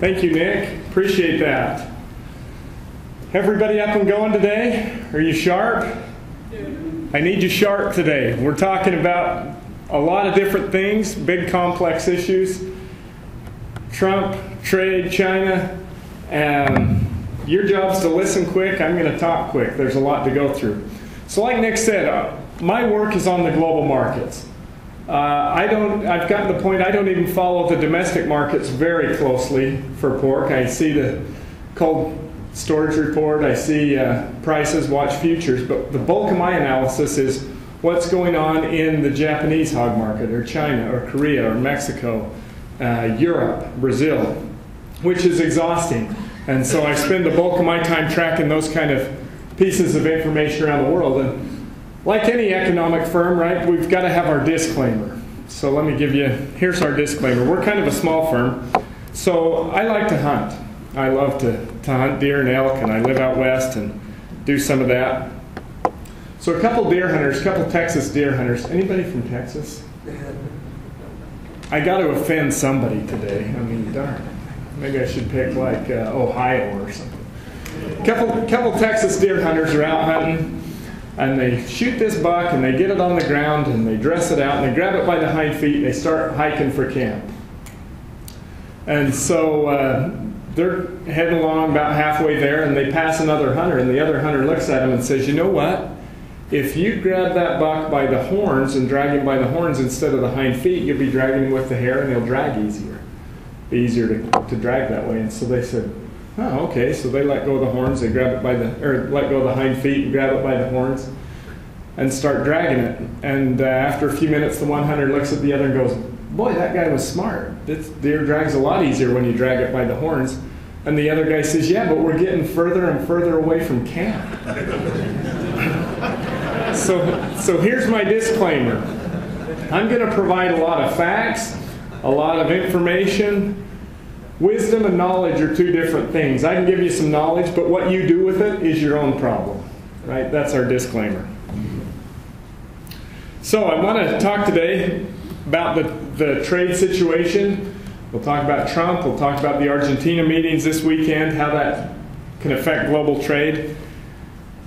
Thank you, Nick. Appreciate that. Everybody up and going today? Are you sharp? I need you sharp today. We're talking about a lot of different things, big complex issues. Trump, trade, China. Your job's to listen quick. I'm going to talk quick. There's a lot to go through. So like Nick said, my work is on the global markets. I've gotten to the point I don't even follow the domestic markets very closely for pork. I see the cold storage report, I see prices, watch futures, but the bulk of my analysis is what's going on in the Japanese hog market, or China, or Korea, or Mexico, Europe, Brazil, which is exhausting. And so I spend the bulk of my time tracking those kind of pieces of information around the world. And like any economic firm, right, we've got to have our disclaimer. So let me give you, here's our disclaimer. We're kind of a small firm, so I like to hunt. I love to hunt deer and elk, and I live out west and do some of that. So a couple deer hunters, a couple Texas deer hunters. Anybody from Texas? I got to offend somebody today. I mean, darn. Maybe I should pick like Ohio or something. Couple Texas deer hunters are out hunting, and they shoot this buck, and they get it on the ground, and they dress it out, and they grab it by the hind feet, and they start hiking for camp. And so they're heading along about halfway there, and they pass another hunter, and the other hunter looks at him and says, you know what? If you grab that buck by the horns and drag him by the horns instead of the hind feet, you'll be dragging him with the hair, and he'll drag easier. Be easier to drag that way. And so they said, oh, okay. So they let go of the horns, they grab it by the, or let go of the hind feet and grab it by the horns and start dragging it. And after a few minutes, the one hunter looks at the other and goes, boy, that guy was smart. This deer drags a lot easier when you drag it by the horns. And the other guy says, yeah, but we're getting further and further away from camp. So here's my disclaimer. I'm going to provide a lot of facts, a lot of information. Wisdom and knowledge are two different things. I can give you some knowledge, but what you do with it is your own problem. Right? That's our disclaimer. So I want to talk today about the trade situation. We'll talk about Trump. We'll talk about the Argentina meetings this weekend, how that can affect global trade.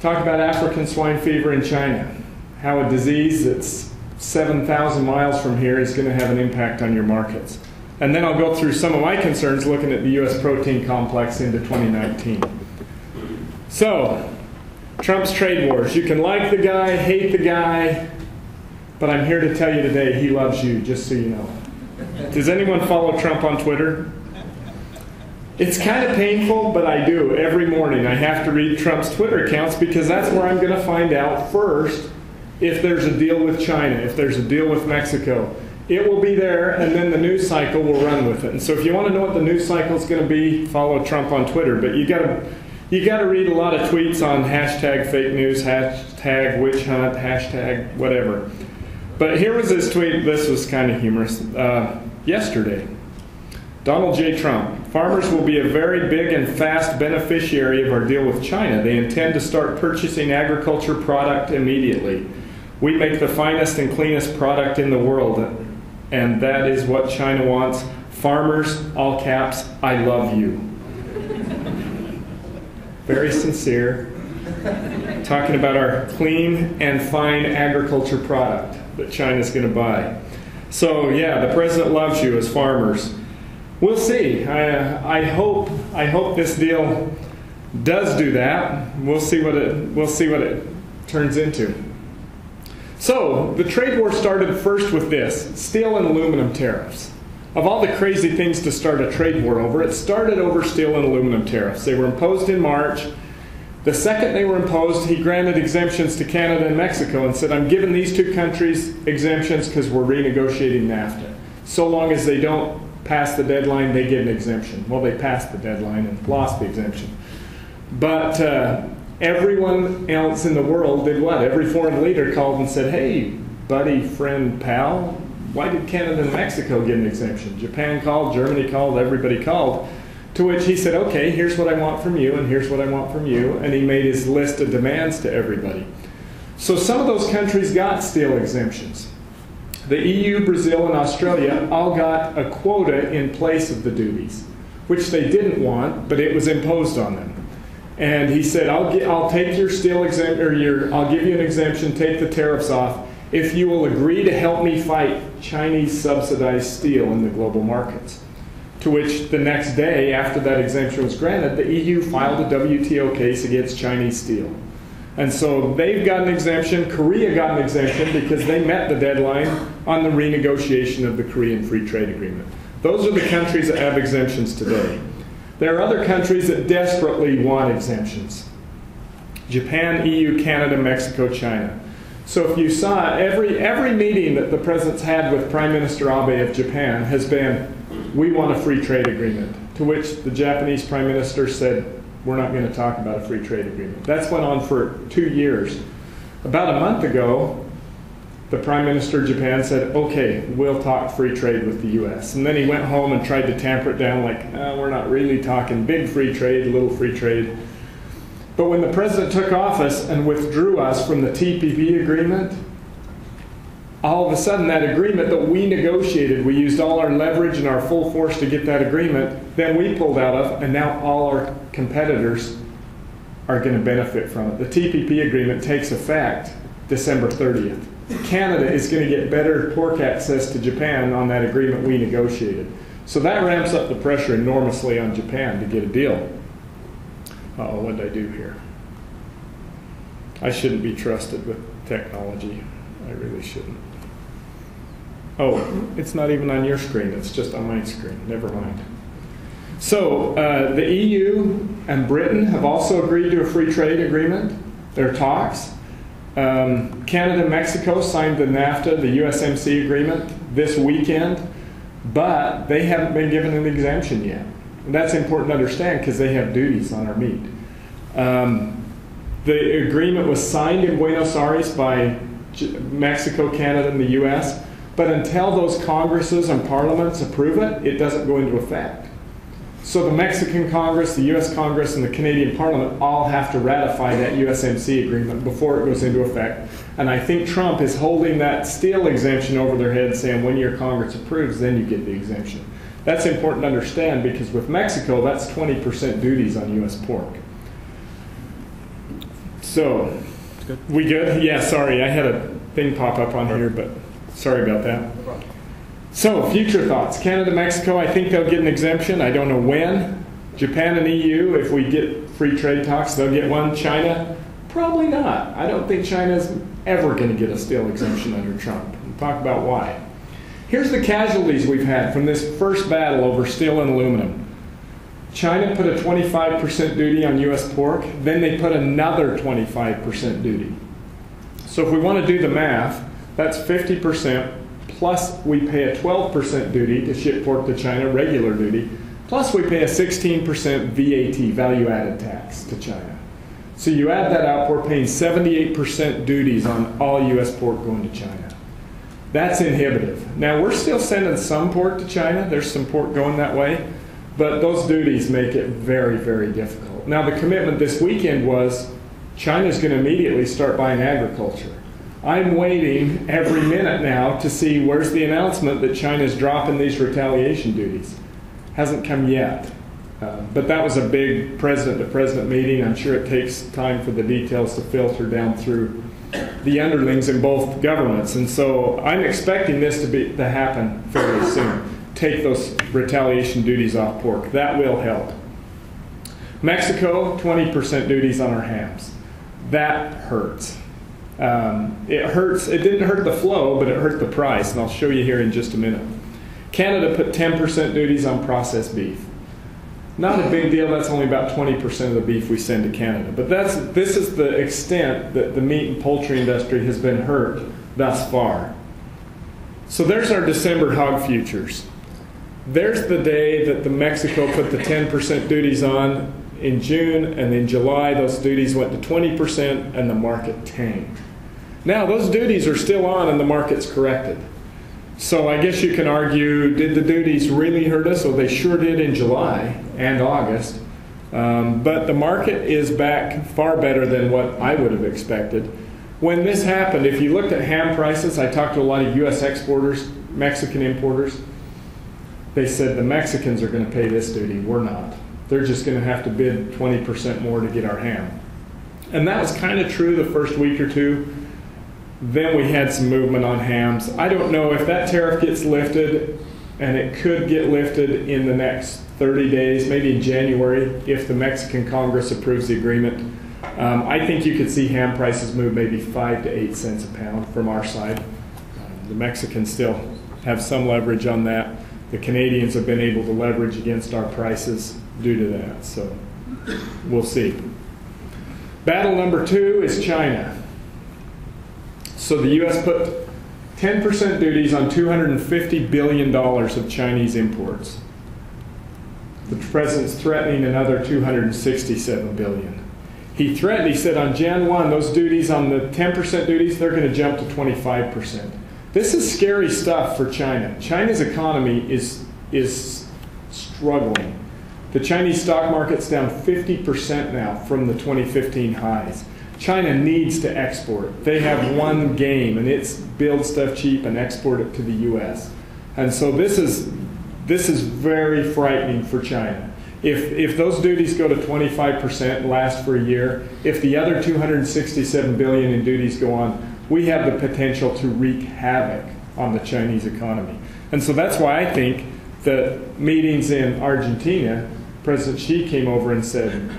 Talk about African swine fever in China, how a disease that's 7,000 miles from here is going to have an impact on your markets. And then I'll go through some of my concerns looking at the U.S. protein complex into 2019. So, Trump's trade wars. You can like the guy, hate the guy, but I'm here to tell you today he loves you, just so you know. Does anyone follow Trump on Twitter? It's kind of painful, but I do. Every morning I have to read Trump's Twitter accounts because that's where I'm going to find out first if there's a deal with China, if there's a deal with Mexico. It will be there, and then the news cycle will run with it. And so if you want to know what the news cycle is going to be, follow Trump on Twitter. But you got to read a lot of tweets on hashtag fake news, hashtag witch hunt, hashtag whatever. But here was his tweet. This was kind of humorous. Yesterday, Donald J. Trump. Farmers will be a very big and fast beneficiary of our deal with China. They intend to start purchasing agriculture product immediately. We make the finest and cleanest product in the world, and that is what China wants. Farmers, all caps, I love you. Very sincere. Talking about our clean and fine agriculture product that China's going to buy. So yeah, the president loves you as farmers. We'll see. I hope this deal does do that. We'll see what it turns into. So the trade war started first with this: steel and aluminum tariffs. Of all the crazy things to start a trade war over, it started over steel and aluminum tariffs. They were imposed in March. The second they were imposed, he granted exemptions to Canada and Mexico and said, I'm giving these two countries exemptions because we're renegotiating NAFTA. So long as they don't pass the deadline, they get an exemption. Well, they passed the deadline and lost the exemption. But everyone else in the world did what? Every foreign leader called and said, hey, buddy, friend, pal, why did Canada and Mexico get an exemption? Japan called, Germany called, everybody called. To which he said, okay, here's what I want from you, and here's what I want from you. And he made his list of demands to everybody. So some of those countries got steel exemptions. The EU, Brazil, and Australia all got a quota in place of the duties. which they didn't want, but it was imposed on them. And he said, I'll take your steel exemption, or I'll give you an exemption, take the tariffs off, if you will agree to help me fight Chinese subsidized steel in the global markets. To which the next day, after that exemption was granted, the EU filed a WTO case against Chinese steel. And so they've got an exemption. Korea got an exemption because they met the deadline on the renegotiation of the Korean Free Trade Agreement. Those are the countries that have exemptions today. There are other countries that desperately want exemptions. Japan, EU, Canada, Mexico, China. So if you saw, every meeting that the president's had with Prime Minister Abe of Japan has been, we want a free trade agreement. To which the Japanese Prime Minister said, we're not going to talk about a free trade agreement. That's went on for 2 years. About a month ago, the Prime Minister of Japan said, okay, we'll talk free trade with the U.S. And then he went home and tried to tamper it down like, we're not really talking big free trade, little free trade. But when the president took office and withdrew us from the TPP agreement, all of a sudden that agreement that we negotiated, we used all our leverage and our full force to get that agreement, then we pulled out of, and now all our competitors are going to benefit from it. The TPP agreement takes effect December 30th. Canada is going to get better pork access to Japan on that agreement we negotiated. So that ramps up the pressure enormously on Japan to get a deal. Uh-oh, what did I do here? I shouldn't be trusted with technology. I really shouldn't. Oh, it's not even on your screen. It's just on my screen. Never mind. So the EU and Britain have also agreed to a free trade agreement. There are talks. Canada and Mexico signed the NAFTA, the USMC agreement, this weekend, but they haven't been given an exemption yet. And that's important to understand because they have duties on our meat. The agreement was signed in Buenos Aires by Mexico, Canada, and the U.S., but until those Congresses and Parliaments approve it, it doesn't go into effect. So the Mexican Congress, the U.S. Congress, and the Canadian Parliament all have to ratify that USMC agreement before it goes into effect. And I think Trump is holding that steel exemption over their head, saying when your Congress approves, then you get the exemption. That's important to understand because with Mexico, that's 20% duties on U.S. pork. So, we good? Yeah, sorry, I had a thing pop up on here, but sorry about that. So, future thoughts. Canada, Mexico, I think they'll get an exemption. I don't know when. Japan and EU, if we get free trade talks, they'll get one. China, probably not. I don't think China's ever going to get a steel exemption under Trump. We'll talk about why. Here's the casualties we've had from this first battle over steel and aluminum. China put a 25% duty on U.S. pork, then they put another 25% duty. So if we want to do the math, that's 50%, plus we pay a 12% duty to ship pork to China, regular duty, plus we pay a 16% VAT, value-added tax, to China. So you add that up, we're paying 78% duties on all U.S. pork going to China. That's inhibitive. Now, we're still sending some pork to China. There's some pork going that way. But those duties make it very, very difficult. Now, the commitment this weekend was China's going to immediately start buying agriculture. I'm waiting every minute now to see where's the announcement that China's dropping these retaliation duties. Hasn't come yet. But that was a big president-to-president meeting. I'm sure it takes time for the details to filter down through the underlings in both governments. And so I'm expecting this to happen fairly soon. Take those retaliation duties off pork. That will help. Mexico, 20% duties on our hams. That hurts. It hurts. It didn't hurt the flow, but it hurt the price, and I'll show you here in just a minute. Canada put 10% duties on processed beef. Not a big deal. That's only about 20% of the beef we send to Canada. But this is the extent that the meat and poultry industry has been hurt thus far. So there's our December hog futures. There's the day that the Mexico put the 10% duties on in June, and in July those duties went to 20% and the market tanked. Now those duties are still on and the market's corrected. So I guess you can argue, did the duties really hurt us? Well, they sure did in July and August. But the market is back far better than what I would have expected. When this happened, if you looked at ham prices, I talked to a lot of U.S. exporters, Mexican importers, they said the Mexicans are going to pay this duty, we're not. They're just going to have to bid 20% more to get our ham. And that was kind of true the first week or two. Then we had some movement on hams. I don't know if that tariff gets lifted, and it could get lifted in the next 30 days, maybe in January, if the Mexican Congress approves the agreement. I think you could see ham prices move maybe 5 to 8 cents a pound from our side. The Mexicans still have some leverage on that. The Canadians have been able to leverage against our prices due to that, so we'll see. Battle number 2 is China. So the U.S. put 10% duties on $250 billion of Chinese imports. The president's threatening another $267 billion. He threatened, he said on Jan 1, those duties on the 10% duties, they're going to jump to 25%. This is scary stuff for China. China's economy is struggling. The Chinese stock market's down 50% now from the 2015 highs. China needs to export. They have one game, and it's build stuff cheap and export it to the U.S. And so this is very frightening for China. If those duties go to 25% and last for a year, if the other $267 billion in duties go on, we have the potential to wreak havoc on the Chinese economy. And so that's why I think that meetings in Argentina, President Xi came over and said,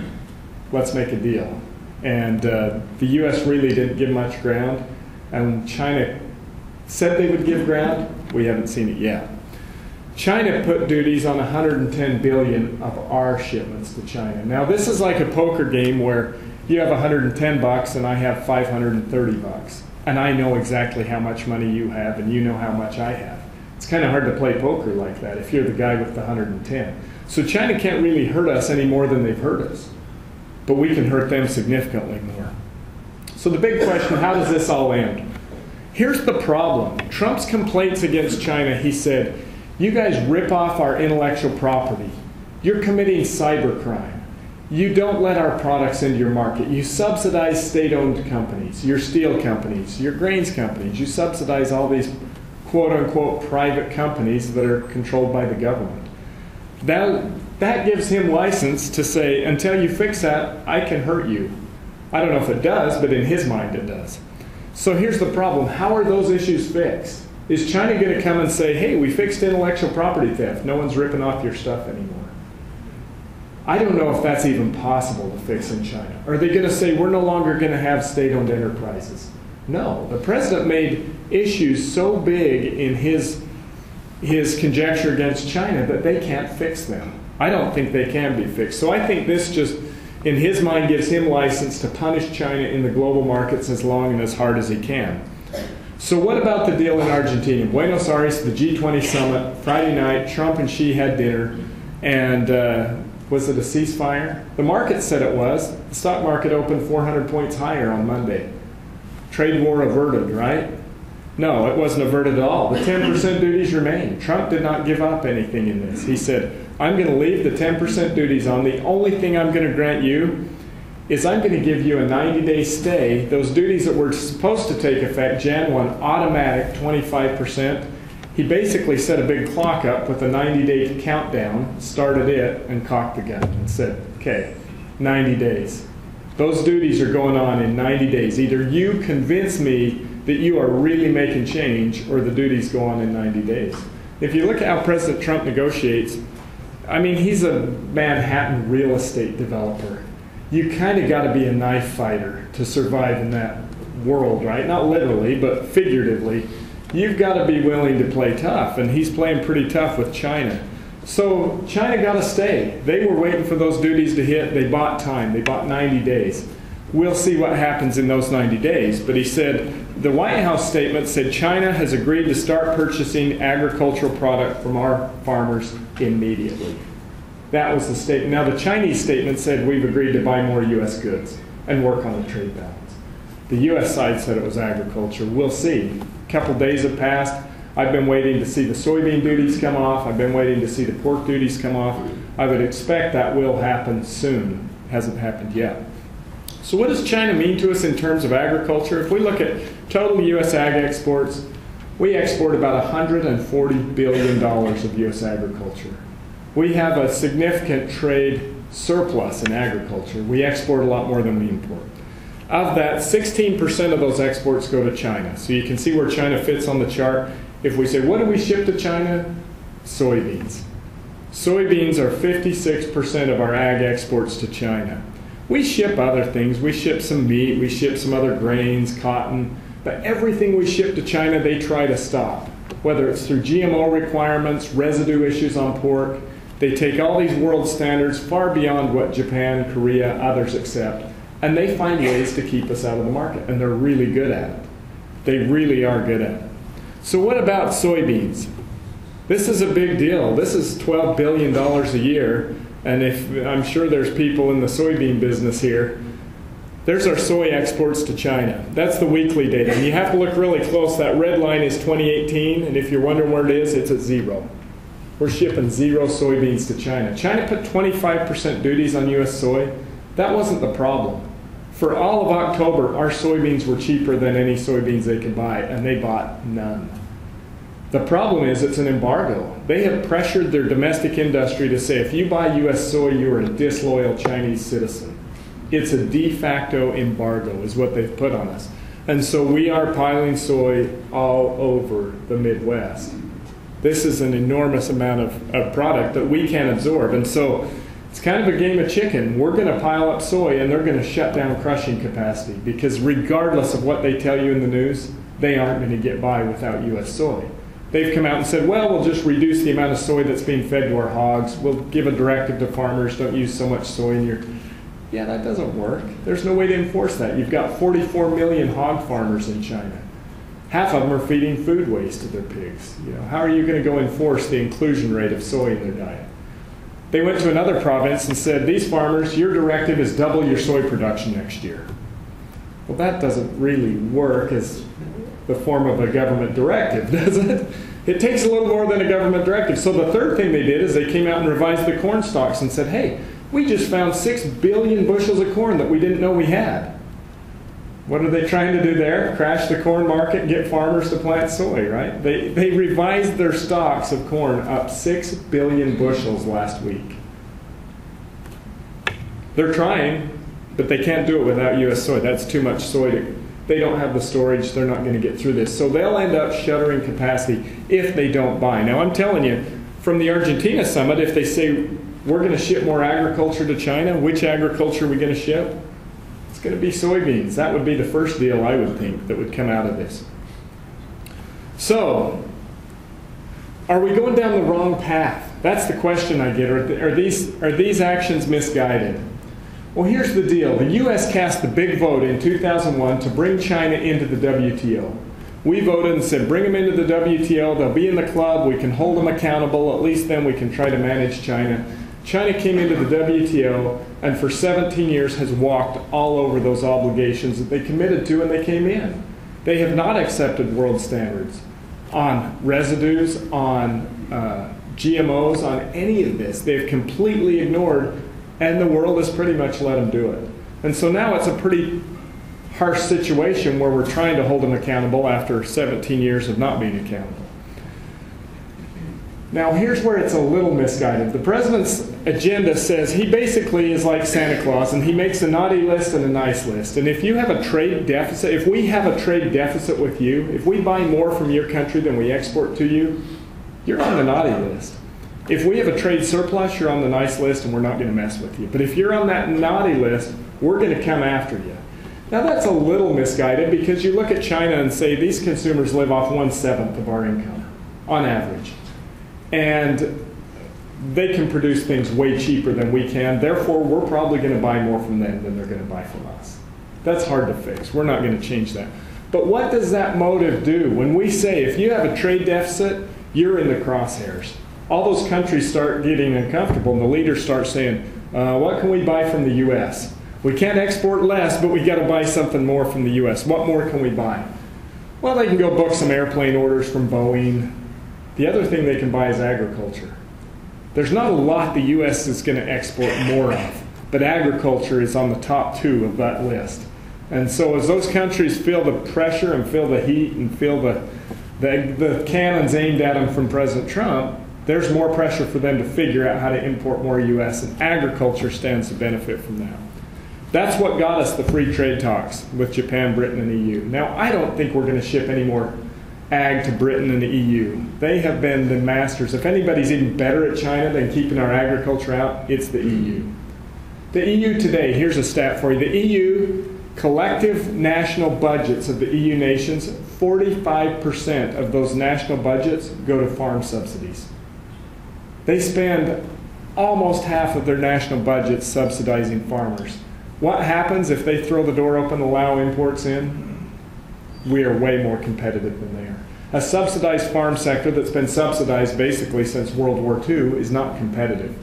let's make a deal. And the U.S. really didn't give much ground. And China said they would give ground. We haven't seen it yet. China put duties on 110 billion of our shipments to China. Now this is like a poker game where you have 110 bucks and I have 530 bucks. And I know exactly how much money you have and you know how much I have. It's kind of hard to play poker like that if you're the guy with the 110. So China can't really hurt us any more than they've hurt us. But we can hurt them significantly more. So the big question, how does this all end? Here's the problem. Trump's complaints against China, he said, you guys rip off our intellectual property. You're committing cybercrime. You don't let our products into your market. You subsidize state-owned companies, your steel companies, your grains companies. You subsidize all these quote-unquote private companies that are controlled by the government. That gives him license to say, until you fix that, I can hurt you. I don't know if it does, but in his mind it does. So here's the problem. How are those issues fixed? Is China going to come and say, hey, we fixed intellectual property theft. No one's ripping off your stuff anymore. I don't know if that's even possible to fix in China. Are they going to say, we're no longer going to have state-owned enterprises? No. The president made issues so big in his conjecture against China that they can't fix them. I don't think they can be fixed. So I think this just, in his mind, gives him license to punish China in the global markets as long and as hard as he can. So what about the deal in Argentina? Buenos Aires, the G20 summit, Friday night, Trump and Xi had dinner, and was it a ceasefire? The market said it was. The stock market opened 400 points higher on Monday. Trade war averted, right? No, it wasn't averted at all. The 10% duties remain. Trump did not give up anything in this. He said, I'm going to leave the 10% duties on. The only thing I'm going to grant you is I'm going to give you a 90-day stay. Those duties that were supposed to take effect Jan 1, automatic 25%. He basically set a big clock up with a 90-day countdown, started it, and cocked the gun and said, okay, 90 days. Those duties are going on in 90 days. Either you convince me that you are really making change, or the duties go on in 90 days. If you look at how President Trump negotiates, I mean, he's a Manhattan real estate developer. You kind of got to be a knife fighter to survive in that world, right? Not literally, but figuratively. You've got to be willing to play tough, and he's playing pretty tough with China. So China got to stay. They were waiting for those duties to hit. They bought time. They bought 90 days. We'll see what happens in those 90 days. But he said, the White House statement said China has agreed to start purchasing agricultural product from our farmers immediately. That was the statement. Now the Chinese statement said we've agreed to buy more U.S. goods and work on the trade balance. The U.S. side said it was agriculture. We'll see. A couple days have passed. I've been waiting to see the soybean duties come off. I've been waiting to see the pork duties come off. I would expect that will happen soon. Hasn't happened yet. So what does China mean to us in terms of agriculture? If we look at total U.S. ag exports, We export about $140 billion of U.S. agriculture. We have a significant trade surplus in agriculture. We export a lot more than we import. Of that, 16% of those exports go to China. So you can see where China fits on the chart. If we say, what do we ship to China? Soybeans. Soybeans are 56% of our ag exports to China. We ship other things. We ship some meat. We ship some other grains, cotton. But everything we ship to China, they try to stop. Whether it's through GMO requirements, residue issues on pork. They take all these world standards far beyond what Japan, Korea, others accept. And they find ways to keep us out of the market. And they're really good at it. They really are good at it. So what about soybeans? This is a big deal. This is $12 billion a year. And I'm sure there's people in the soybean business here. There's our soy exports to China. That's the weekly data. And you have to look really close. That red line is 2018. And if you're wondering where it is, it's at 0. We're shipping 0 soybeans to China. China put 25% duties on U.S. soy. That wasn't the problem. For all of October, our soybeans were cheaper than any soybeans they could buy, and they bought none. The problem is it's an embargo. They have pressured their domestic industry to say, if you buy U.S. soy, you are a disloyal Chinese citizen. It's a de facto embargo is what they've put on us. And so we are piling soy all over the Midwest. This is an enormous amount of product that we can't absorb. And so it's kind of a game of chicken. We're going to pile up soy, and they're going to shut down crushing capacity because regardless of what they tell you in the news, they aren't going to get by without U.S. soy. They've come out and said, well, we'll just reduce the amount of soy that's being fed to our hogs. We'll give a directive to farmers, don't use so much soy in your... Yeah, that doesn't work. There's no way to enforce that. You've got 44 million hog farmers in China. Half of them are feeding food waste to their pigs. How are you going to go enforce the inclusion rate of soy in their diet? They went to another province and said, these farmers, your directive is double your soy production next year. Well, that doesn't really work as the form of a government directive, does it? It takes a little more than a government directive. So the third thing they did is they came out and revised the corn stocks and said, hey, we just found 6 billion bushels of corn that we didn't know we had. What are they trying to do there? Crash the corn market and get farmers to plant soy, right? They revised their stocks of corn up 6 billion bushels last week. They're trying, but they can't do it without U.S. soy. That's too much soy. They don't have the storage. They're not going to get through this. So they'll end up shuttering capacity if they don't buy. Now, I'm telling you, from the Argentina summit, if they say we're going to ship more agriculture to China, which agriculture are we going to ship? It's going to be soybeans. That would be the first deal, I would think, that would come out of this. So, are we going down the wrong path? That's the question I get. Are these actions misguided? Well, here's the deal. The U.S. cast the big vote in 2001 to bring China into the WTO. We voted and said, bring them into the WTO. They'll be in the club. We can hold them accountable. At least then we can try to manage China. China came into the WTO and for 17 years has walked all over those obligations that they committed to when they came in. They have not accepted world standards on residues, on GMOs, on any of this. They've completely ignored, and the world has pretty much let them do it. And so now it's a pretty harsh situation where we're trying to hold them accountable after 17 years of not being accountable. Now, here's where it's a little misguided. The president's agenda says he basically is like Santa Claus, and he makes a naughty list and a nice list. And if you have a trade deficit, if we have a trade deficit with you, if we buy more from your country than we export to you, you're on the naughty list. If we have a trade surplus, you're on the nice list, and we're not going to mess with you. But if you're on that naughty list, we're going to come after you. Now, that's a little misguided because you look at China and say these consumers live off 1/7 of our income, on average. And they can produce things way cheaper than we can. Therefore, we're probably going to buy more from them than they're going to buy from us. That's hard to fix. We're not going to change that. But what does that motive do? When we say if you have a trade deficit, you're in the crosshairs. All those countries start getting uncomfortable, and the leaders start saying, what can we buy from the U.S.? We can't export less, but we got to buy something more from the U.S. What more can we buy? Well, they can go book some airplane orders from Boeing. The other thing they can buy is agriculture. There's not a lot the U.S. is going to export more of, but agriculture is on the top 2 of that list. And so as those countries feel the pressure and feel the heat and feel The cannons aimed at them from President Trump, there's more pressure for them to figure out how to import more U.S., and agriculture stands to benefit from that. That's what got us the free trade talks with Japan, Britain, and EU. Now, I don't think we're going to ship any more ag to Britain and the EU. They have been the masters. If anybody's even better at China than keeping our agriculture out, it's the EU. The EU today, here's a stat for you. The EU collective national budgets of the EU nations, 45% of those national budgets go to farm subsidies. They spend almost half of their national budgets subsidizing farmers. What happens if they throw the door open and allow imports in? We are way more competitive than they are. A subsidized farm sector that's been subsidized basically since World War II is not competitive.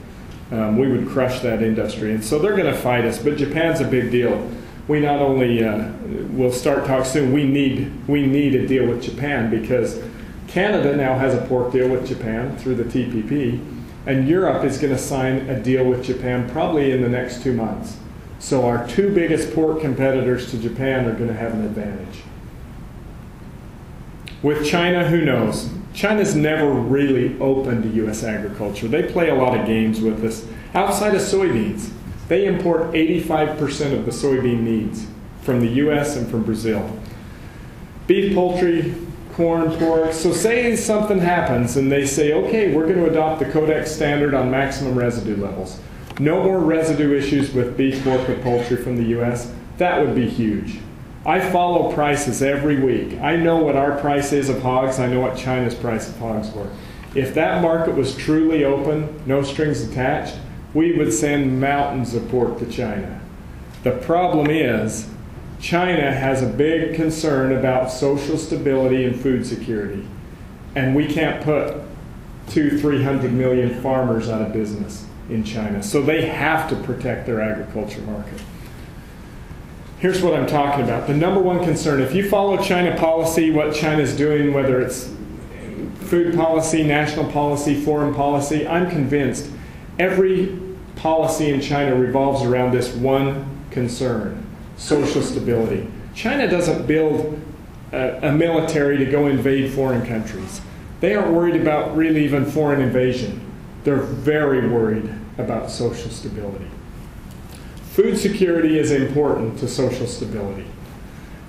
We would crush that industry, and so they're going to fight us. But Japan's a big deal. We not only will start talks soon. We need a deal with Japan because Canada now has a pork deal with Japan through the TPP, and Europe is going to sign a deal with Japan probably in the next 2 months. So our two biggest pork competitors to Japan are going to have an advantage. With China, who knows? China's never really open to U.S. agriculture. They play a lot of games with us. Outside of soybeans, they import 85% of the soybean needs from the U.S. and from Brazil. Beef, poultry, corn, pork. So say something happens and they say, okay, we're going to adopt the Codex standard on maximum residue levels. No more residue issues with beef, pork, or poultry from the U.S. That would be huge. I follow prices every week. I know what our price is of hogs. I know what China's price of hogs were. If that market was truly open, no strings attached, we would send mountains of pork to China. The problem is, China has a big concern about social stability and food security. And we can't put 200-300 million farmers out of business in China. So they have to protect their agriculture market. Here's what I'm talking about. The number one concern, if you follow China policy, what China's doing, whether it's food policy, national policy, foreign policy, I'm convinced every policy in China revolves around this one concern, social stability. China doesn't build a military to go invade foreign countries. They aren't worried about really even foreign invasion. They're very worried about social stability. Food security is important to social stability.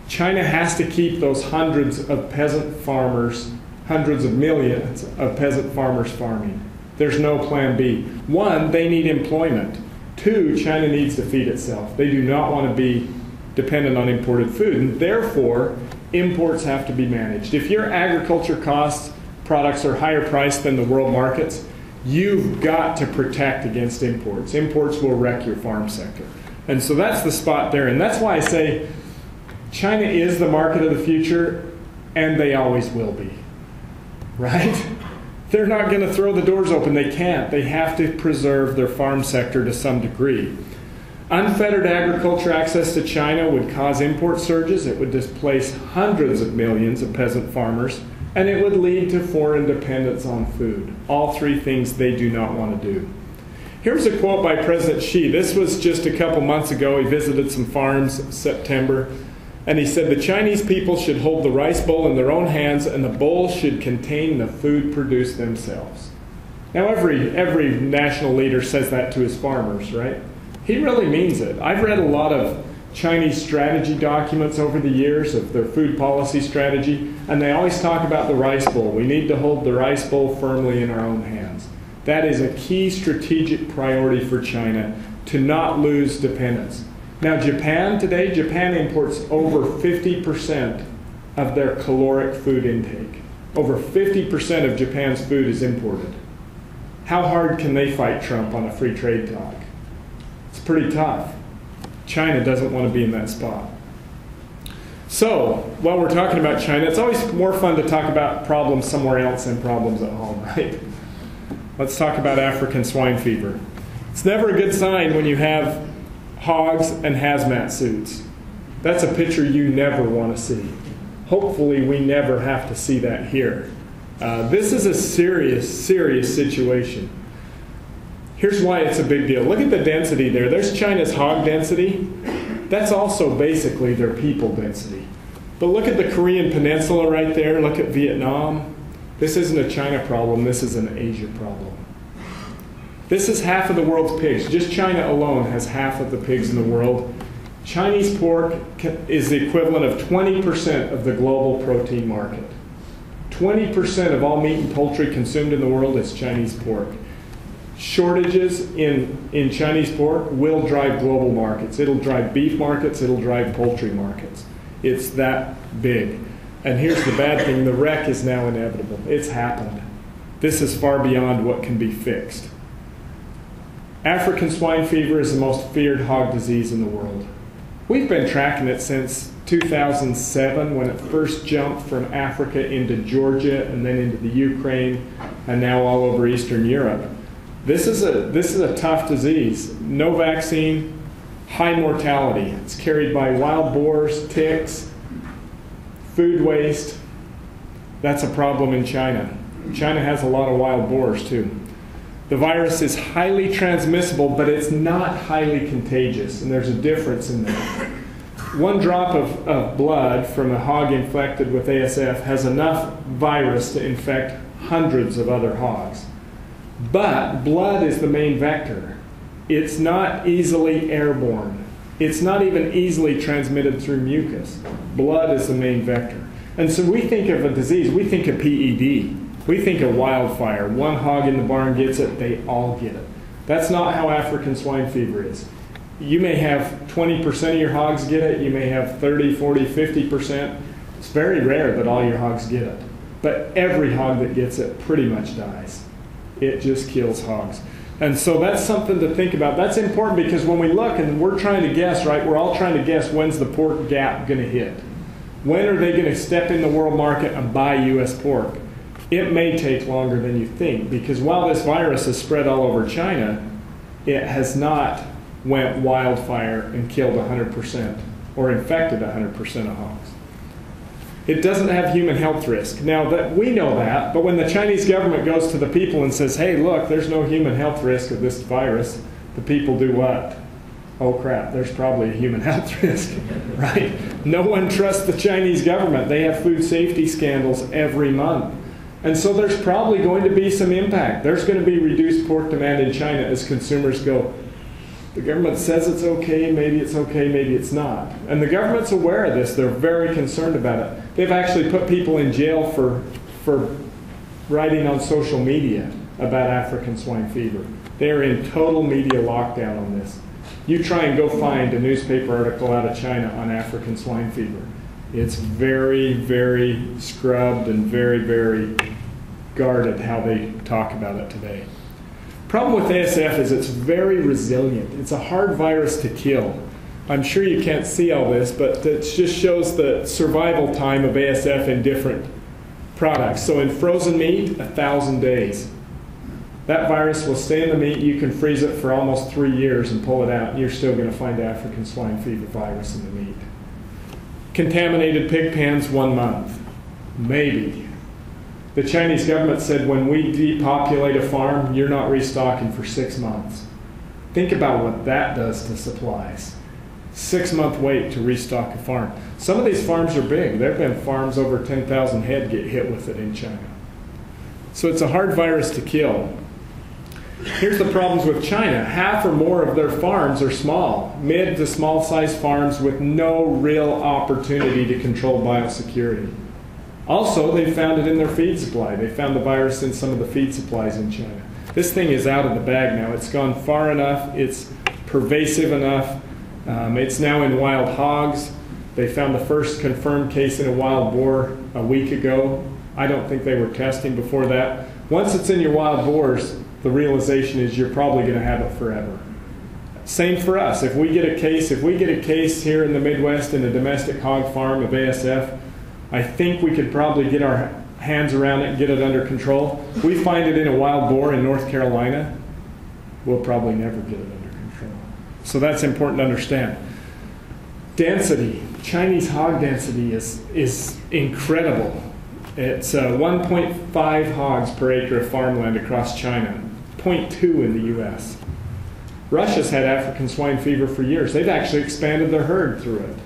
China has to keep those hundreds of peasant farmers, hundreds of millions of peasant farmers farming. There's no plan B. One, they need employment. Two, China needs to feed itself. They do not want to be dependent on imported food, and therefore, imports have to be managed. If your agriculture costs, products are higher priced than the world markets, you've got to protect against imports. Imports will wreck your farm sector. And so that's the spot there. And that's why I say China is the market of the future, and they always will be. Right? They're not going to throw the doors open. They can't. They have to preserve their farm sector to some degree. Unfettered agriculture access to China would cause import surges. It would displace hundreds of millions of peasant farmers, and it would lead to foreign dependence on food. All three things they do not want to do. Here's a quote by President Xi. This was just a couple months ago. He visited some farms in September, and he said the Chinese people should hold the rice bowl in their own hands, and the bowl should contain the food produced themselves. Now every national leader says that to his farmers, right? He really means it. I've read a lot of Chinese strategy documents over the years of their food policy strategy, and they always talk about the rice bowl. We need to hold the rice bowl firmly in our own hands. That is a key strategic priority for China, to not lose dependence. Now Japan today, Japan imports over 50% of their caloric food intake. Over 50% of Japan's food is imported. How hard can they fight Trump on a free trade talk? It's pretty tough. China doesn't want to be in that spot. So, while we're talking about China, it's always more fun to talk about problems somewhere else than problems at home, right? Let's talk about African swine fever. It's never a good sign when you have hogs and hazmat suits. That's a picture you never want to see. Hopefully we never have to see that here. This is a serious, serious situation. Here's why it's a big deal. Look at the density there. There's China's hog density. That's also basically their people density. But look at the Korean Peninsula right there. Look at Vietnam. This isn't a China problem. This is an Asia problem. This is half of the world's pigs. Just China alone has half of the pigs in the world. Chinese pork is the equivalent of 20% of the global protein market. 20% of all meat and poultry consumed in the world is Chinese pork. Shortages in Chinese pork will drive global markets. It'll drive beef markets. It'll drive poultry markets. It's that big. And here's the bad thing. The wreck is now inevitable. It's happened. This is far beyond what can be fixed. African swine fever is the most feared hog disease in the world. We've been tracking it since 2007 when it first jumped from Africa into Georgia and then into the Ukraine and now all over Eastern Europe. This is a tough disease. No vaccine, high mortality. It's carried by wild boars, ticks, food waste. That's a problem in China. China has a lot of wild boars too. The virus is highly transmissible, but it's not highly contagious, and there's a difference in that. One drop of blood from a hog infected with ASF has enough virus to infect hundreds of other hogs. But blood is the main vector. It's not easily airborne. It's not even easily transmitted through mucus. Blood is the main vector. And so we think of a disease, we think of PED. We think of wildfire. One hog in the barn gets it, they all get it. That's not how African swine fever is. You may have 20% of your hogs get it. You may have 30, 40, 50%. It's very rare that all your hogs get it. But every hog that gets it pretty much dies. It just kills hogs. And so that's something to think about. That's important because when we look and we're trying to guess, right, we're all trying to guess when's the pork gap going to hit. When are they going to step in the world market and buy U.S. pork? It may take longer than you think because while this virus has spread all over China, it has not went wildfire and killed 100% or infected 100% of hogs. It doesn't have human health risk. Now, that we know that, but when the Chinese government goes to the people and says, hey, look, there's no human health risk of this virus, the people do what? Oh, crap, there's probably a human health risk, right? No one trusts the Chinese government. They have food safety scandals every month. And so there's probably going to be some impact. There's going to be reduced pork demand in China as consumers go, the government says it's okay, maybe it's not. And the government's aware of this. They're very concerned about it. They've actually put people in jail for writing on social media about African swine fever. They're in total media lockdown on this. You try and go find a newspaper article out of China on African swine fever. It's very, very scrubbed and very, very guarded how they talk about it today. Problem with ASF is it's very resilient. It's a hard virus to kill. I'm sure you can't see all this, but it just shows the survival time of ASF in different products. So in frozen meat, 1,000 days. That virus will stay in the meat. You can freeze it for almost 3 years and pull it out, and you're still going to find African swine fever virus in the meat. Contaminated pig pens, 1 month. Maybe. The Chinese government said when we depopulate a farm, you're not restocking for 6 months. Think about what that does to supplies. 6-month wait to restock a farm. Some of these farms are big. There have been farms over 10,000 head get hit with it in China. So it's a hard virus to kill. Here's the problems with China. Half or more of their farms are small, mid to small size farms with no real opportunity to control biosecurity. Also, they found it in their feed supply. They found the virus in some of the feed supplies in China. This thing is out of the bag now. It's gone far enough. It's pervasive enough. It's now in wild hogs. They found the first confirmed case in a wild boar a week ago. I don't think they were testing before that. Once it's in your wild boars, the realization is you're probably going to have it forever. Same for us. If we get a case here in the Midwest in a domestic hog farm of ASF, I think we could probably get our hands around it and get it under control. We find it in a wild boar in North Carolina, we'll probably never get it under control. So that's important to understand. Density. Chinese hog density is incredible. It's 1.5 hogs per acre of farmland across China, 0.2 in the U.S. Russia's had African swine fever for years. They've actually expanded their herd through it.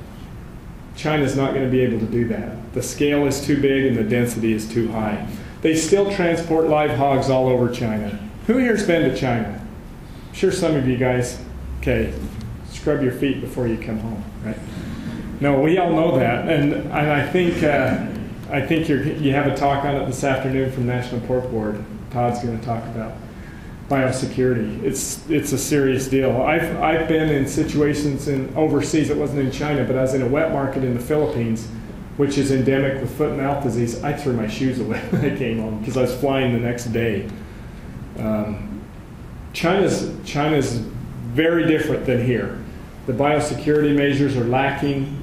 China's not going to be able to do that. The scale is too big and the density is too high. They still transport live hogs all over China. Who here's been to China? I'm sure some of you guys, okay, scrub your feet before you come home, right? No, we all know that, and I think you have a talk on it this afternoon from National Pork Board. Todd's going to talk about biosecurity. It's a serious deal. I've been in situations overseas. It wasn't in China, but I was in a wet market in the Philippines, which is endemic with foot and mouth disease. I threw my shoes away when I came home because I was flying the next day. China's very different than here. The biosecurity measures are lacking.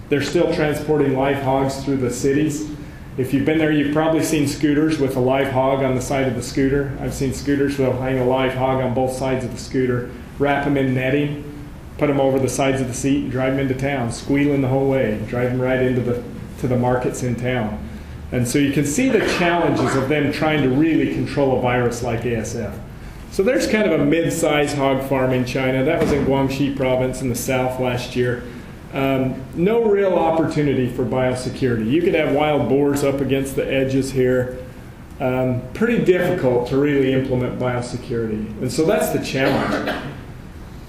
They're still transporting live hogs through the cities. If you've been there, you've probably seen scooters with a live hog on the side of the scooter. I've seen scooters where they'll hang a live hog on both sides of the scooter, wrap them in netting, put them over the sides of the seat, and drive them into town, squealing the whole way, drive them right into the markets in town. And so you can see the challenges of them trying to really control a virus like ASF. So there's kind of a mid-sized hog farm in China. That was in Guangxi province in the south last year. No real opportunity for biosecurity. You could have wild boars up against the edges here. Pretty difficult to really implement biosecurity. And so that's the challenge.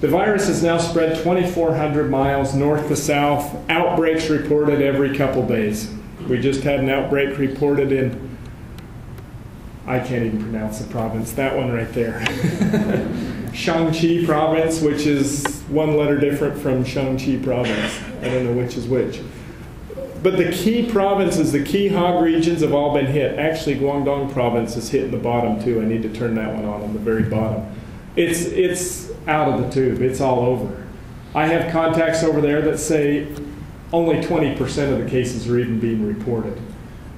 The virus has now spread 2,400 miles north to south. Outbreaks reported every couple days. We just had an outbreak reported in, I can't even pronounce the province, that one right there. Shaanxi province, which is one letter different from Shaanxi province. I don't know which is which. But the key provinces, the key hog regions have all been hit. Actually, Guangdong province is hit in the bottom too. I need to turn that one on the very bottom. It's out of the tube. It's all over. I have contacts over there that say only 20% of the cases are even being reported.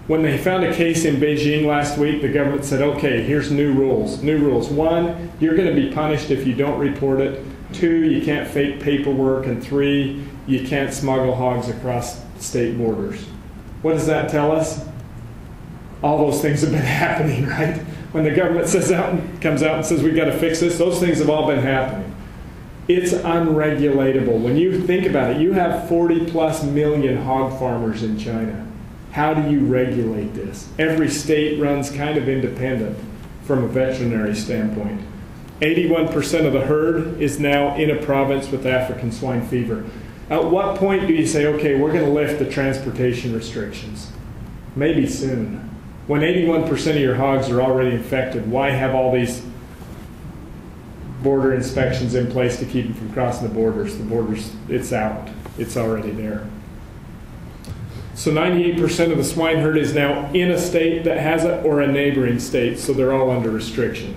When they found a case in Beijing last week, the government said, okay, here's new rules. New rules. 1, you're going to be punished if you don't report it. 2, you can't fake paperwork. And 3, you can't smuggle hogs across state borders. What does that tell us? All those things have been happening, right? When the government comes out and says we've got to fix this, those things have all been happening. It's unregulatable. When you think about it, you have 40+ million hog farmers in China. How do you regulate this? Every state runs kind of independent from a veterinary standpoint. 81% of the herd is now in a province with African swine fever. At what point do you say, okay, we're going to lift the transportation restrictions? Maybe soon. When 81% of your hogs are already infected, why have all these border inspections in place to keep them from crossing the borders? The borders, it's out. It's already there. So 98% of the swine herd is now in a state that has it or a neighboring state, so they're all under restriction.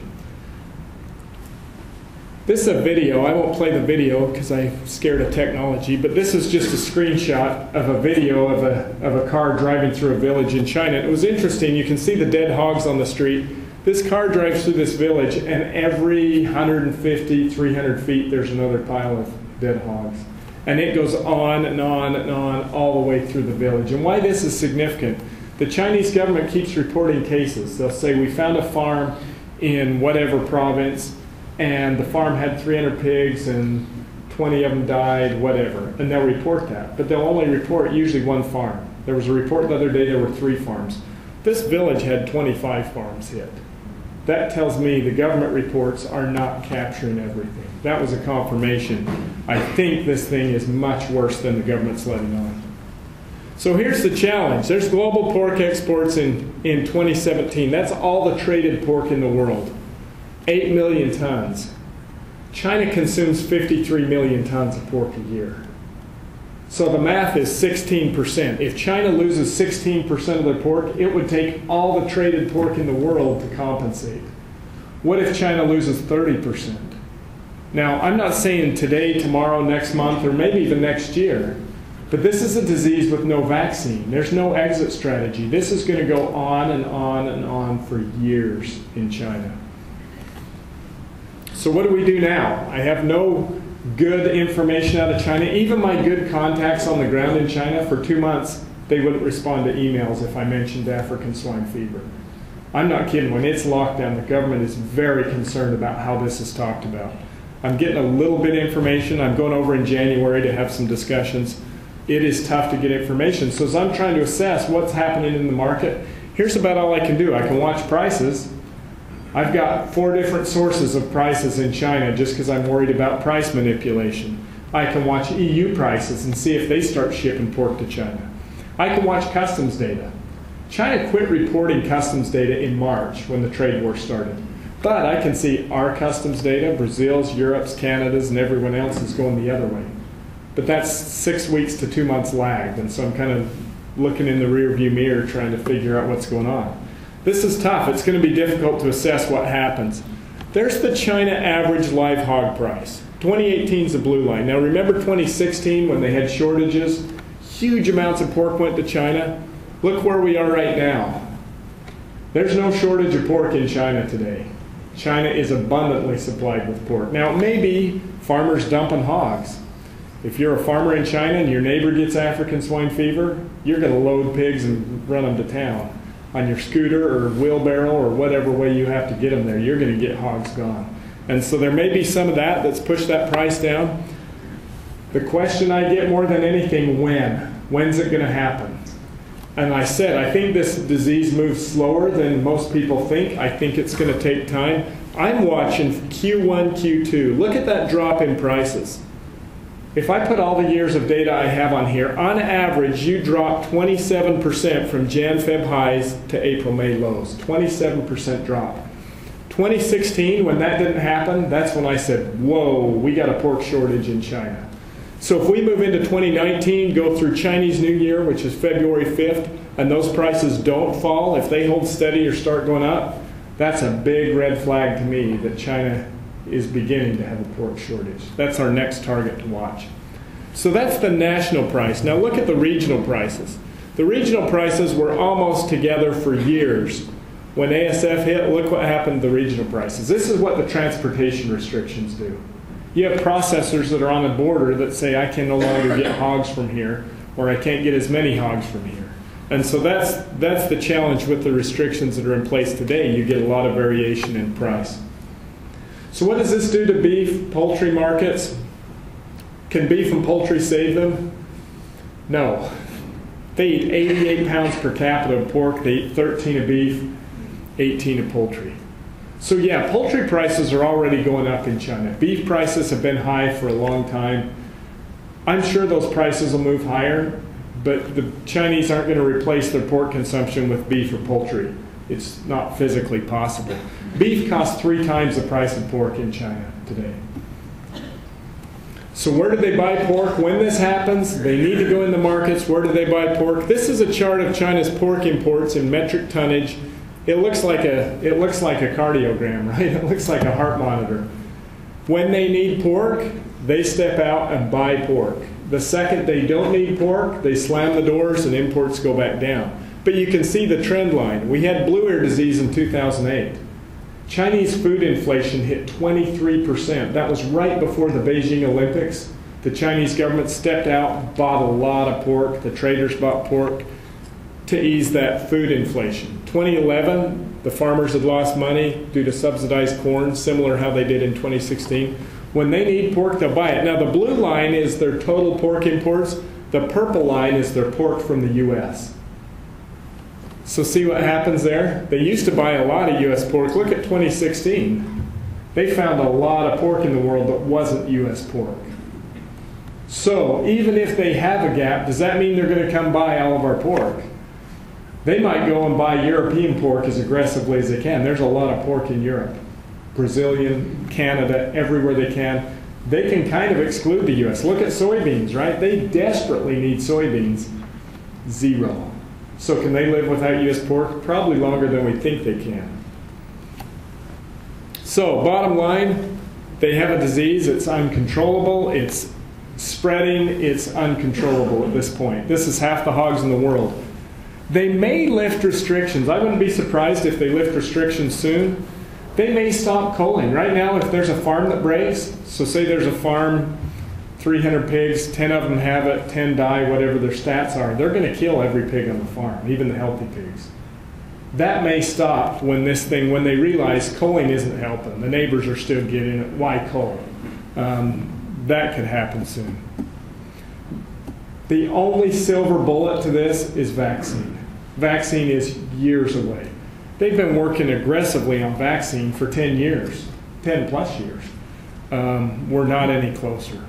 This is a video. I won't play the video because I'm scared of technology, but this is just a screenshot of a video of a car driving through a village in China. It was interesting. You can see the dead hogs on the street. This car drives through this village, and every 150, 300 feet, there's another pile of dead hogs. And it goes on and on and on all the way through the village. And why this is significant, the Chinese government keeps reporting cases. They'll say, we found a farm in whatever province, and the farm had 300 pigs and 20 of them died, whatever. And they'll report that. But they'll only report usually one farm. There was a report the other day there were 3 farms. This village had 25 farms hit. That tells me the government reports are not capturing everything. That was a confirmation. I think this thing is much worse than the government's letting on. So here's the challenge. There's global pork exports in 2017. That's all the traded pork in the world. 8 million tons. China consumes 53 million tons of pork a year. So the math is 16%. If China loses 16% of their pork, it would take all the traded pork in the world to compensate. What if China loses 30%? Now, I'm not saying today, tomorrow, next month, or maybe even next year, but this is a disease with no vaccine. There's no exit strategy. This is going to go on and on and on for years in China. So what do we do now? I have no good information out of China. Even my good contacts on the ground in China, for 2 months, they wouldn't respond to emails if I mentioned African swine fever. I'm not kidding. When it's locked down, the government is very concerned about how this is talked about. I'm getting a little bit of information. I'm going over in January to have some discussions. it is tough to get information. So as I'm trying to assess what's happening in the market, here's about all I can do. I can watch prices. I've got 4 different sources of prices in China just because I'm worried about price manipulation. I can watch EU prices and see if they start shipping pork to China. I can watch customs data. China quit reporting customs data in March when the trade war started. But I can see our customs data, Brazil's, Europe's, Canada's, and everyone else is going the other way. But that's 6 weeks to 2 months lagged, and so I'm kind of looking in the rearview mirror trying to figure out what's going on. This is tough. It's going to be difficult to assess what happens. There's the China average live hog price. 2018 is the blue line. Now remember 2016 when they had shortages? Huge amounts of pork went to China. Look where we are right now. There's no shortage of pork in China today. China is abundantly supplied with pork. Now maybe farmers dumping hogs. If you're a farmer in China and your neighbor gets African swine fever, you're going to load pigs and run them to town on your scooter or wheelbarrow or whatever way you have to get them there. You're going to get hogs gone. And so there may be some of that that's pushed that price down. The question I get more than anything, when? When's it going to happen? And I said, I think this disease moves slower than most people think. I think it's going to take time. I'm watching Q1, Q2. Look at that drop in prices. If I put all the years of data I have on here, on average, you drop 27% from Jan, Feb highs to April, May lows. 27% drop. 2016, when that didn't happen, that's when I said, whoa, we got a pork shortage in China. So if we move into 2019, go through Chinese New Year, which is February 5th, and those prices don't fall, if they hold steady or start going up, that's a big red flag to me that China is beginning to have a pork shortage. That's our next target to watch. So that's the national price. Now look at the regional prices. The regional prices were almost together for years. When ASF hit, look what happened to the regional prices. This is what the transportation restrictions do. You have processors that are on the border that say, I can no longer get hogs from here, or I can't get as many hogs from here. And so that's the challenge with the restrictions that are in place today. You get a lot of variation in price. So what does this do to beef, poultry markets? Can beef and poultry save them? No. They eat 88 pounds per capita of pork, they eat 13 of beef, 18 of poultry. So yeah, poultry prices are already going up in China. Beef prices have been high for a long time. I'm sure those prices will move higher, but the Chinese aren't going to replace their pork consumption with beef or poultry. It's not physically possible. Beef costs 3 times the price of pork in China today. So where do they buy pork? When this happens, they need to go in the markets. Where do they buy pork? This is a chart of China's pork imports in metric tonnage. It looks like a cardiogram, right? It looks like a heart monitor. When they need pork, they step out and buy pork. The second they don't need pork, they slam the doors and imports go back down. But you can see the trend line. We had blue ear disease in 2008. Chinese food inflation hit 23%. That was right before the Beijing Olympics. The Chinese government stepped out, bought a lot of pork. The traders bought pork to ease that food inflation. 2011, the farmers had lost money due to subsidized corn, similar how they did in 2016. When they need pork, they'll buy it. Now the blue line is their total pork imports. The purple line is their pork from the U.S. So see what happens there? They used to buy a lot of U.S. pork. Look at 2016. They found a lot of pork in the world that wasn't U.S. pork. So even if they have a gap, does that mean they're going to come buy all of our pork? They might go and buy European pork as aggressively as they can. There's a lot of pork in Europe. Brazilian, Canada, everywhere they can. They can kind of exclude the U.S. Look at soybeans, right? They desperately need soybeans. 0. So can they live without U.S. pork? Probably longer than we think they can. So bottom line, they have a disease. It's uncontrollable. It's spreading. It's uncontrollable at this point. This is half the hogs in the world. They may lift restrictions. I wouldn't be surprised if they lift restrictions soon. They may stop culling. Right now, if there's a farm that breaks, so say there's a farm, 300 pigs, 10 of them have it, 10 die, whatever their stats are, they're going to kill every pig on the farm, even the healthy pigs. That may stop when they realize culling isn't helping. The neighbors are still getting it. Why cull? That could happen soon. The only silver bullet to this is vaccine. Vaccine is years away. They've been working aggressively on vaccine for 10 years, 10 plus years. We're not any closer.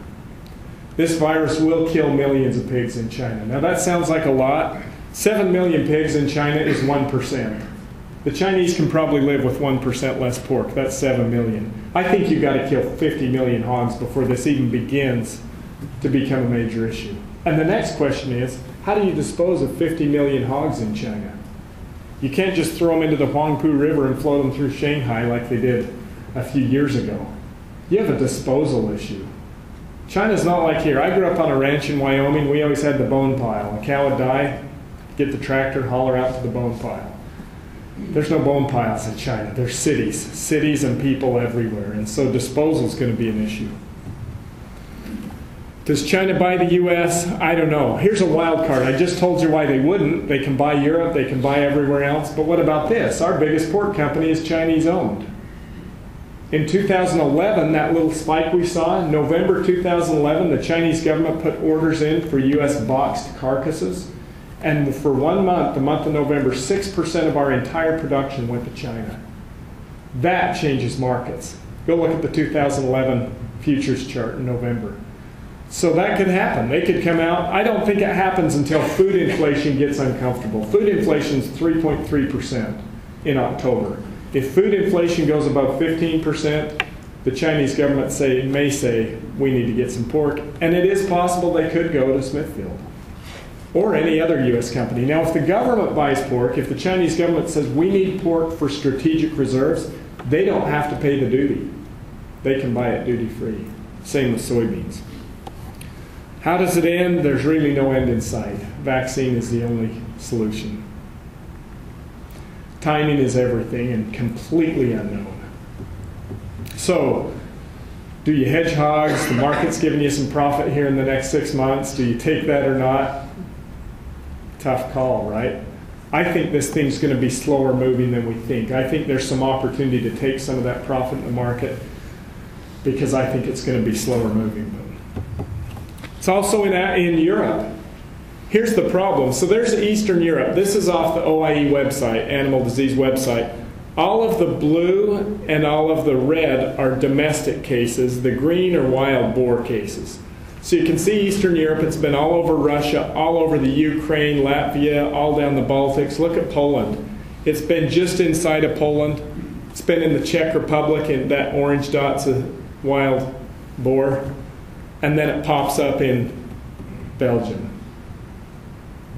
This virus will kill millions of pigs in China. Now that sounds like a lot. 7 million pigs in China is 1%. The Chinese can probably live with 1% less pork. That's 7 million. I think you've got to kill 50 million hogs before this even begins to become a major issue. And the next question is, how do you dispose of 50 million hogs in China? You can't just throw them into the Huangpu River and float them through Shanghai like they did a few years ago. You have a disposal issue. China's not like here. I grew up on a ranch in Wyoming. We always had the bone pile. A cow would die, get the tractor, haul her out to the bone pile. There's no bone piles in China. There's cities and people everywhere. And so disposal is going to be an issue. Does China buy the U.S.? I don't know. Here's a wild card. I just told you why they wouldn't. They can buy Europe. They can buy everywhere else. But what about this? Our biggest pork company is Chinese owned. In 2011, that little spike we saw, in November 2011, the Chinese government put orders in for U.S. boxed carcasses. And for 1 month, the month of November, 6% of our entire production went to China. That changes markets. Go look at the 2011 futures chart in November. So that could happen. They could come out. I don't think it happens until food inflation gets uncomfortable. Food inflation is 3.3% in October. If food inflation goes above 15%, the Chinese government may say, we need to get some pork. And it is possible they could go to Smithfield or any other U.S. company. Now, if the government buys pork, if the Chinese government says we need pork for strategic reserves, they don't have to pay the duty. They can buy it duty-free. Same with soybeans. How does it end? There's really no end in sight. Vaccine is the only solution. Timing is everything and completely unknown. So, do you hedge hogs? The market's giving you some profit here in the next 6 months. Do you take that or not? Tough call, right? I think this thing's going to be slower moving than we think. I think there's some opportunity to take some of that profit in the market because I think it's going to be slower moving. It's also in Europe. Here's the problem. So there's Eastern Europe. This is off the OIE website, Animal Disease website. All of the blue and all of the red are domestic cases. The green are wild boar cases. So you can see Eastern Europe. It's been all over Russia, all over the Ukraine, Latvia, all down the Baltics. Look at Poland. It's been just inside of Poland. It's been in the Czech Republic, and that orange dot's a wild boar. And then it pops up in Belgium.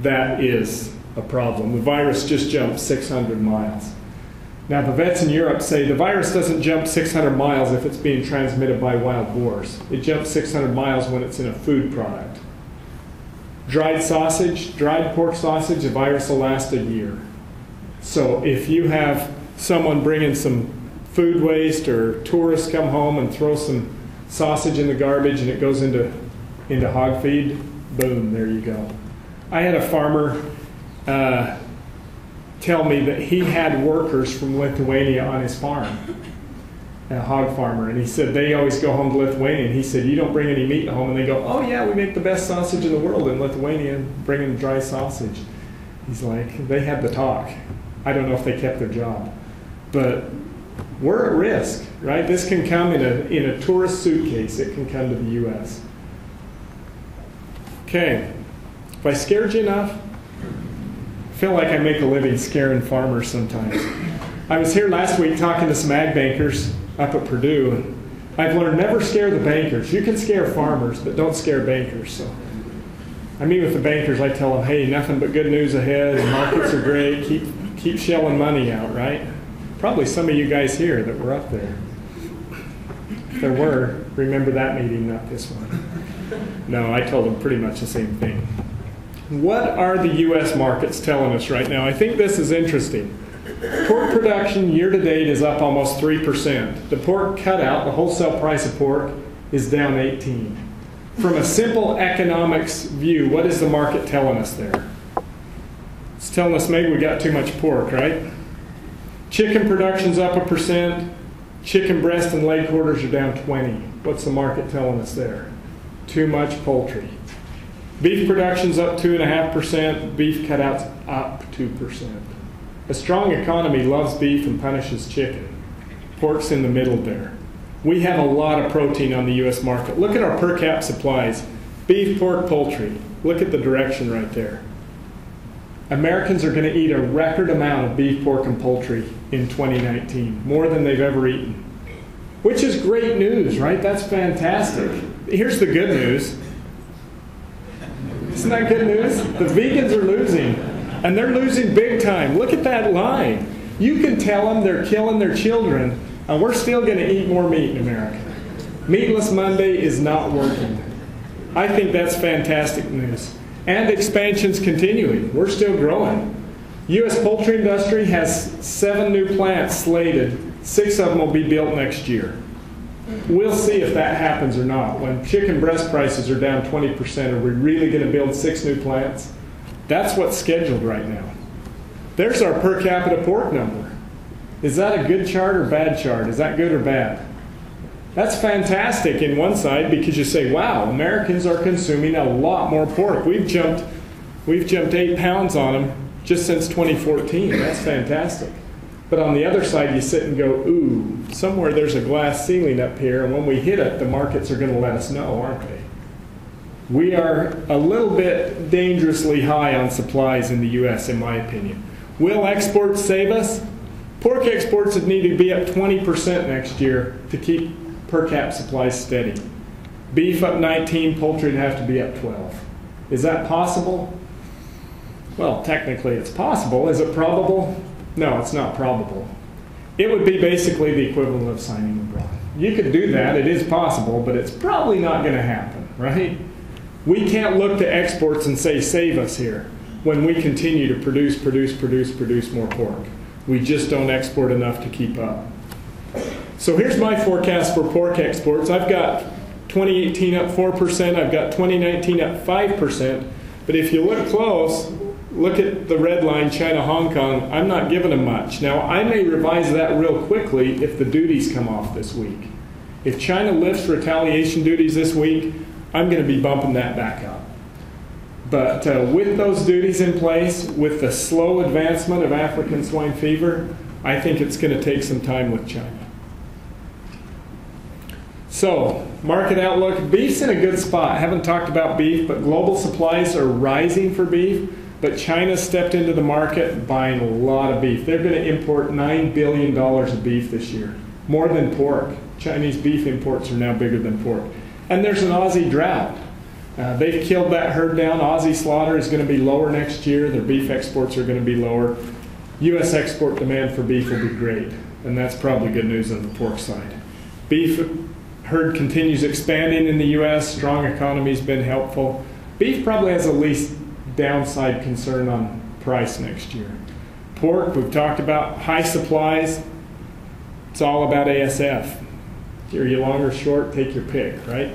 That is a problem. The virus just jumped 600 miles. Now, the vets in Europe say the virus doesn't jump 600 miles if it's being transmitted by wild boars. It jumps 600 miles when it's in a food product. Dried sausage, dried pork sausage, the virus will last a year. So if you have someone bringing some food waste or tourists come home and throw some sausage in the garbage and it goes into hog feed, boom, there you go. I had a farmer tell me that he had workers from Lithuania on his farm, a hog farmer, and he said they always go home to Lithuania, and he said, you don't bring any meat home, and they go, oh yeah, we make the best sausage in the world in Lithuania, bringing dry sausage. He's like, they had the talk. I don't know if they kept their job, but we're at risk, right? This can come in a tourist suitcase. It can come to the U.S. Okay, if I scared you enough, I feel like I make a living scaring farmers sometimes. I was here last week talking to some ag bankers up at Purdue, and I've learned never scare the bankers. You can scare farmers, but don't scare bankers. So I meet with the bankers, I tell them, hey, nothing but good news ahead, and markets are great, keep shelling money out, right? Probably some of you guys here that were up there. If there were, remember that meeting, not this one. No, I told them pretty much the same thing. What are the U.S. markets telling us right now? I think this is interesting. Pork production year to date is up almost 3%. The pork cutout, the wholesale price of pork, is down 18%. From a simple economics view, what is the market telling us there? It's telling us maybe we got too much pork, right? Chicken production's up 1%. Chicken breast and leg quarters are down 20%. What's the market telling us there? Too much poultry. Beef production's up 2.5%, beef cutouts up 2%. A strong economy loves beef and punishes chicken. Pork's in the middle there. We have a lot of protein on the U.S. market. Look at our per cap supplies. Beef, pork, poultry. Look at the direction right there. Americans are going to eat a record amount of beef, pork, and poultry in 2019, more than they've ever eaten. Which is great news, right? That's fantastic. Here's the good news. Isn't that good news? The vegans are losing, and they're losing big time. Look at that line. You can tell them they're killing their children, and we're still going to eat more meat in America. Meatless Monday is not working. I think that's fantastic news. And expansion's continuing. We're still growing. U.S. poultry industry has 7 new plants slated. 6 of them will be built next year. We'll see if that happens or not. When chicken breast prices are down 20%, are we really going to build 6 new plants? That's what's scheduled right now. There's our per capita pork number. Is that a good chart or bad chart? Is that good or bad? That's fantastic in one side because you say, wow, Americans are consuming a lot more pork. We've jumped 8 pounds on them just since 2014. That's fantastic. But on the other side, you sit and go, ooh, somewhere there's a glass ceiling up here, and when we hit it, the markets are going to let us know, aren't they? We are a little bit dangerously high on supplies in the U.S., in my opinion. Will exports save us? Pork exports would need to be up 20% next year to keep per cap supplies steady. Beef up 19, poultry would have to be up 12. Is that possible? Well, technically it's possible. Is it probable? No, it's not probable. It would be basically the equivalent of signing abroad. You could do that, it is possible, but it's probably not going to happen, right? We can't look to exports and say, save us here, when we continue to produce more pork. We just don't export enough to keep up. So here's my forecast for pork exports. I've got 2018 up 4%, I've got 2019 up 5%, but if you look close, look at the red line, China, Hong Kong, I'm not giving them much. Now, I may revise that real quickly if the duties come off this week. If China lifts retaliation duties this week, I'm going to be bumping that back up. But with those duties in place, with the slow advancement of African swine fever, I think it's going to take some time with China. So, market outlook, beef's in a good spot. I haven't talked about beef, but global supplies are rising for beef. But China stepped into the market buying a lot of beef. They're going to import $9 billion of beef this year, more than pork. Chinese beef imports are now bigger than pork. And there's an Aussie drought. They've killed that herd down. Aussie slaughter is going to be lower next year. Their beef exports are going to be lower. U.S. export demand for beef will be great, and that's probably good news on the pork side. Beef herd continues expanding in the U.S. Strong economy's been helpful. Beef probably has the least downside concern on price next year. Pork, we've talked about high supplies. It's all about ASF. Are you long or short? Take your pick, right?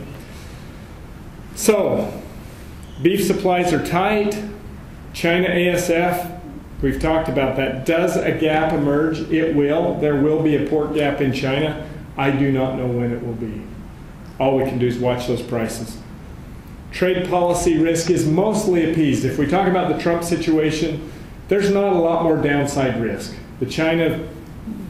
So, beef supplies are tight. China ASF, we've talked about that. Does a gap emerge? It will. There will be a pork gap in China. I do not know when it will be. All we can do is watch those prices. Trade policy risk is mostly appeased. If we talk about the Trump situation, there's not a lot more downside risk. The China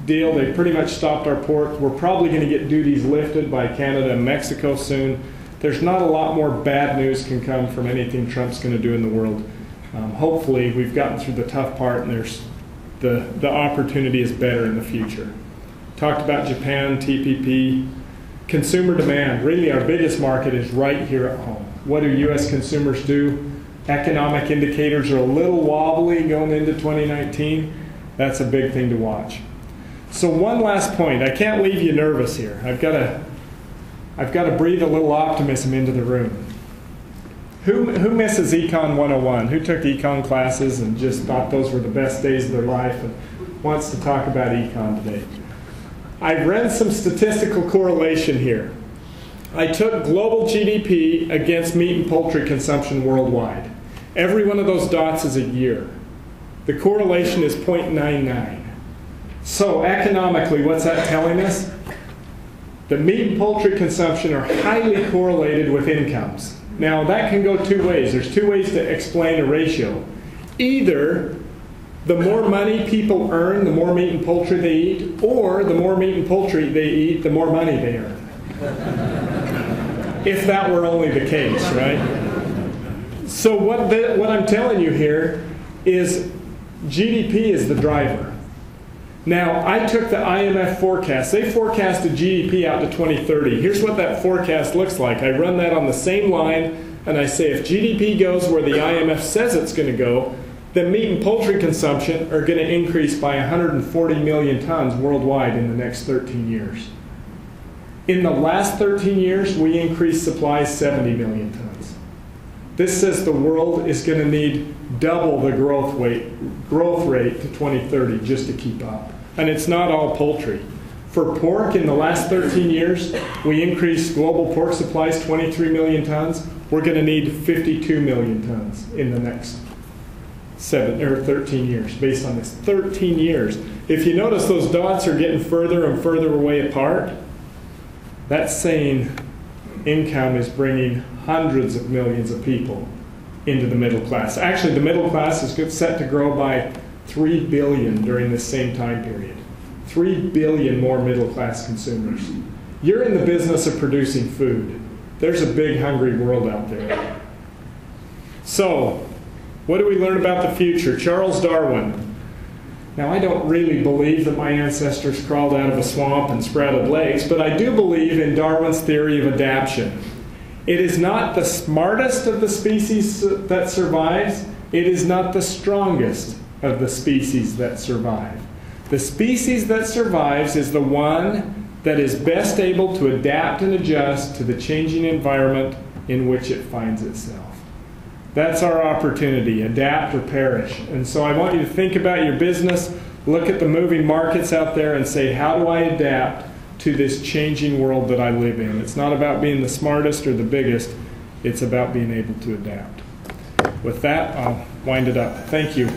deal, they pretty much stopped our pork. We're probably going to get duties lifted by Canada and Mexico soon. There's not a lot more bad news can come from anything Trump's going to do in the world. Hopefully, we've gotten through the tough part and there's the opportunity is better in the future. Talked about Japan, TPP, consumer demand. Really, our biggest market is right here at home. What do U.S. consumers do? Economic indicators are a little wobbly going into 2019. That's a big thing to watch. So one last point. I can't leave you nervous here. I've got to breathe a little optimism into the room. Who misses Econ 101? Who took Econ classes and just thought those were the best days of their life and wants to talk about Econ today? I've read some statistical correlation here. I took global GDP against meat and poultry consumption worldwide. Every one of those dots is a year. The correlation is 0.99. So economically, what's that telling us? The meat and poultry consumption are highly correlated with incomes. Now that can go two ways. There's two ways to explain a ratio. Either the more money people earn, the more meat and poultry they eat, or the more meat and poultry they eat, the more money they earn. If that were only the case, right? So what I'm telling you here is GDP is the driver. Now, I took the IMF forecast. They forecasted GDP out to 2030. Here's what that forecast looks like. I run that on the same line, and I say if GDP goes where the IMF says it's going to go, then meat and poultry consumption are going to increase by 140 million tons worldwide in the next 13 years. In the last 13 years, we increased supplies 70 million tons. This says the world is going to need double the growth rate to 2030 just to keep up. And it's not all poultry. For pork, in the last 13 years, we increased global pork supplies 23 million tons. We're going to need 52 million tons in the next 13 years, based on this. 13 years. If you notice, those dots are getting further and further away apart. That's saying income is bringing hundreds of millions of people into the middle class. Actually, the middle class is set to grow by 3 billion during this same time period. 3 billion more middle class consumers. You're in the business of producing food. There's a big hungry world out there. So, what do we learn about the future? Charles Darwin. Now, I don't really believe that my ancestors crawled out of a swamp and sprouted legs, but I do believe in Darwin's theory of adaptation. It is not the smartest of the species that survives. It is not the strongest of the species that survive. The species that survives is the one that is best able to adapt and adjust to the changing environment in which it finds itself. That's our opportunity, adapt or perish. And so I want you to think about your business, look at the moving markets out there and say, how do I adapt to this changing world that I live in? It's not about being the smartest or the biggest, it's about being able to adapt. With that, I'll wind it up. Thank you.